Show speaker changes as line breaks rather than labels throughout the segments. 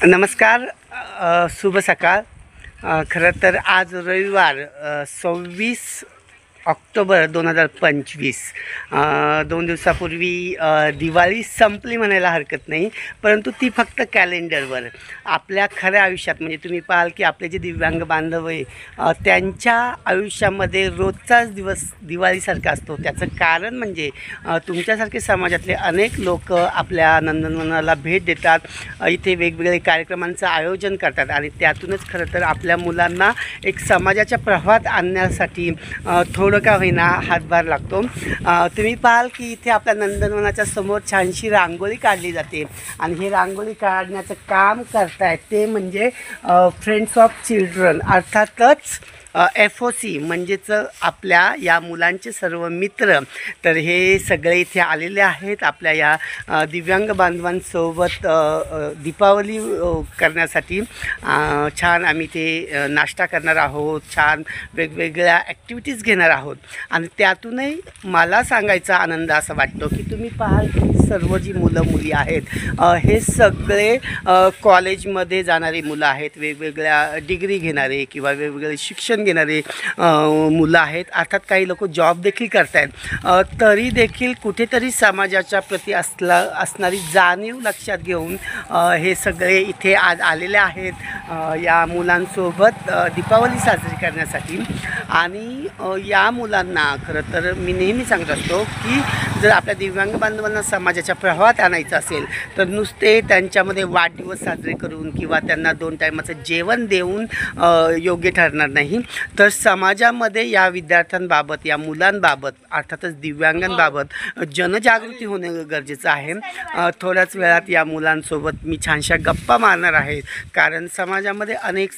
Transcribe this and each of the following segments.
नमस्कार. शुभ सकाळ. खरं तर आज रविवार 26 ऑक्टोबर 2025. 2 दिवसापूर्वी दिवाळी संपली म्हणायला हरकत नाही, परंतु ती फक्त कॅलेंडरवर. आपल्या खऱ्या आयुष्यात म्हणजे तुम्ही पाहाल की आपले जे दिव्यांग बांधव आहे त्यांच्या आयुष्यामध्ये रोजचाच दिवस दिवाळीसारखा असतो. त्याचं कारण म्हणजे तुमच्यासारखे समाजातले अनेक लोक आपल्या नंदनवनाला भेट देतात, इथे वेगवेगळे कार्यक्रमांचं आयोजन करतात आणि त्यातूनच खरं तर आपल्या मुलांना एक समाजाच्या प्रवाहात आणण्यासाठी थोडं का होईना हातभार लागतो. तुम्ही पाहाल की इथे आपल्या नंदनवनाच्या समोर छानशी रांगोळी काढली जाते आणि हे रांगोळी काढण्याचं काम करतायत ते म्हणजे फ्रेंड्स ऑफ चिल्ड्रन, अर्थातच FOC म्हणजेच आपल्या या मुलांचे सर्व मित्र. तर हे सगळे इथे आलेले आहेत आपल्या या दिव्यांग बांधवांसोबत दीपावली करण्यासाठी. छान आम्ही ते नाश्ता करणार आहोत, छान वेगवेगळ्या ॲक्टिव्हिटीज घेणार आहोत आणि त्यातूनही मला सांगायचा आनंद असा वाटतो की तुम्ही पाहाल की सर्व जी मुलं मुली आहेत हे सगळे कॉलेजमध्ये जाणारी मुलं आहेत, वेगवेगळ्या डिग्री घेणारे किंवा वेगवेगळे शिक्षण घेणारे मुलं आहेत. अर्थात काही लोक जॉब देखील करत आहेत. तरी देखील कुठेतरी समाजाच्या प्रती असणारी जाणीव लक्षात घेऊन हे सगळे इथे आज आलेले आहेत या मुलांसोबत दीपावली साजरी करण्यासाठी. आणि या मुलांना खरं तर मी नेहमी सांगत असतो की जर आपल्या दिव्यांग बांधवांना समाजाच्या प्रवाहात आणायचं असेल तर नुसते त्यांच्यामध्ये वाढदिवस साजरे करून किंवा त्यांना 2 टायमाचं जेवण देऊन योग्य ठरणार नाही. तर समाजामध्ये या विद्यार्थ्यांबाबत, या मुलांबाबत, अर्थातच दिव्यांगांबाबत जनजागृती होणे गरजेचं आहे. थोड्याच वेळात या मुलांसोबत मी छानशा गप्पा मारणार आहे, कारण समाजामध्ये अनेक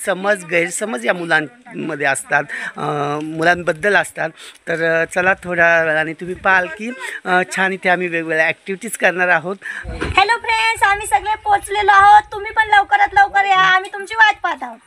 गैरसमज या मुलांमध्ये असतात, मुलांबद्दल असतात. तर चला थोड्या वेळाने तुम्ही पाहाल की छान इथे आम्ही वेगवेगळ्या ॲक्टिव्हिटीज करणार आहोत.
हॅलो फ्रेंड्स, आम्ही सगळे पोहोचलेलो आहोत. तुम्ही पण लवकरात लवकर या, आम्ही तुमची वाट पाहत आहोत.